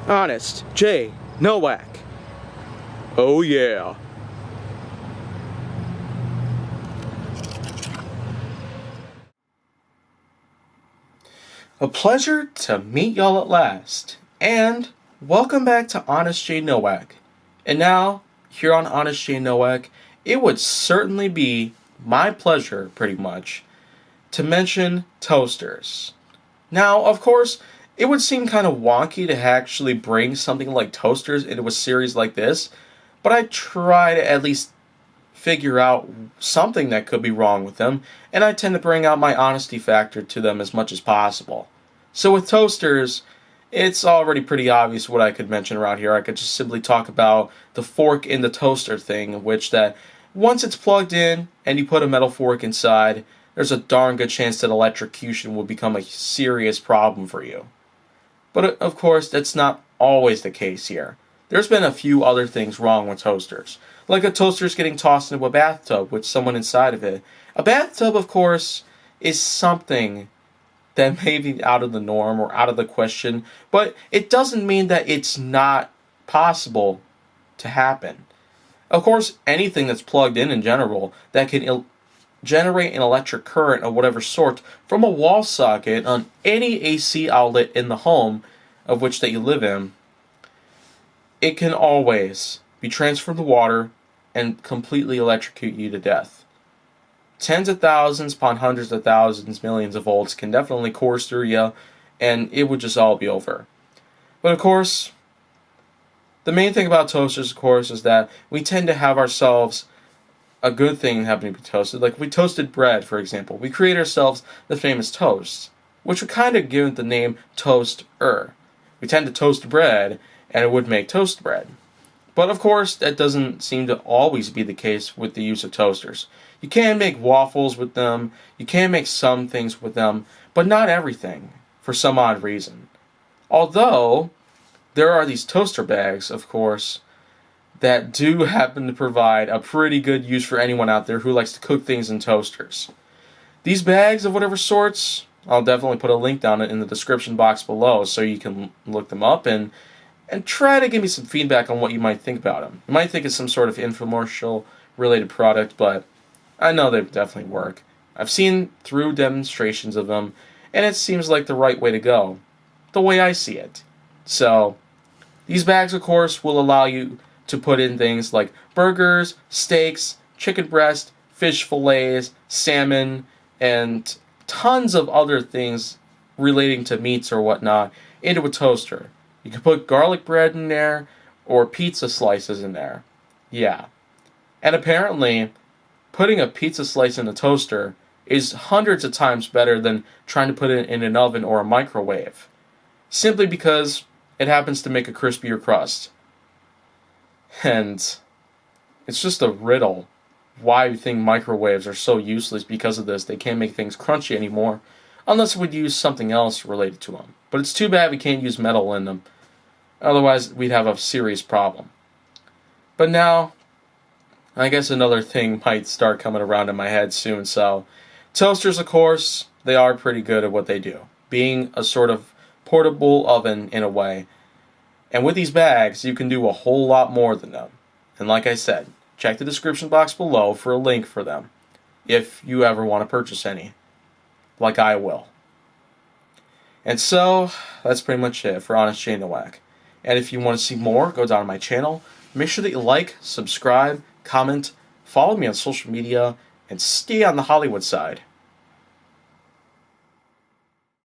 Honest J. Nowak. Oh yeah. A pleasure to meet y'all at last, and welcome back to Honest J. Nowak. And now, here on Honest J. Nowak, it would certainly be my pleasure, pretty much, to mention toasters. Now, of course, it would seem kind of wonky to actually bring something like toasters into a series like this, but I try to at least figure out something that could be wrong with them, and I tend to bring out my honesty factor to them as much as possible. So with toasters, it's already pretty obvious what I could mention around here. I could just simply talk about the fork in the toaster thing, which that once it's plugged in and you put a metal fork inside, there's a darn good chance that electrocution will become a serious problem for you. But of course, that's not always the case here. There's been a few other things wrong with toasters, like a toaster's getting tossed into a bathtub with someone inside of it. A bathtub, of course, is something that may be out of the norm or out of the question, but it doesn't mean that it's not possible to happen. Of course, anything that's plugged in general that can generate an electric current of whatever sort from a wall socket on any AC outlet in the home of which that you live in, it can always be transferred to water and completely electrocute you to death. Tens of thousands upon hundreds of thousands, millions of volts can definitely course through you, and it would just all be over. But of course, the main thing about toasters, of course, is that we tend to have ourselves a good thing happening to be toasted. Like we toasted bread, for example. We create ourselves the famous toast, which would kind of give it the name toaster. We tend to toast bread, and it would make toast bread. But of course, that doesn't seem to always be the case with the use of toasters. You can make waffles with them, you can make some things with them, but not everything, for some odd reason. Although, there are these toaster bags, of course, that do happen to provide a pretty good use for anyone out there who likes to cook things in toasters. These bags of whatever sorts, I'll definitely put a link down in the description box below so you can look them up and try to give me some feedback on what you might think about them. You might think it's some sort of infomercial related product, but I know they definitely work. I've seen through demonstrations of them, and it seems like the right way to go, the way I see it. So, these bags, of course, will allow you to put in things like burgers, steaks, chicken breast, fish fillets, salmon, and tons of other things relating to meats or whatnot into a toaster. You can put garlic bread in there or pizza slices in there. Yeah. And apparently, putting a pizza slice in a toaster is hundreds of times better than trying to put it in an oven or a microwave. Simply because it happens to make a crispier crust. And it's just a riddle why we think microwaves are so useless because of this. They can't make things crunchy anymore unless we'd use something else related to them. But it's too bad we can't use metal in them. Otherwise, we'd have a serious problem. But now, I guess another thing might start coming around in my head soon. So, toasters, of course, they are pretty good at what they do, being a sort of portable oven in a way. And with these bags, you can do a whole lot more than them. And like I said, check the description box below for a link for them, if you ever want to purchase any, like I will. And so, that's pretty much it for Honest J. Nowak. And if you want to see more, go down to my channel. Make sure that you like, subscribe, comment, follow me on social media, and stay on the Hollywood side.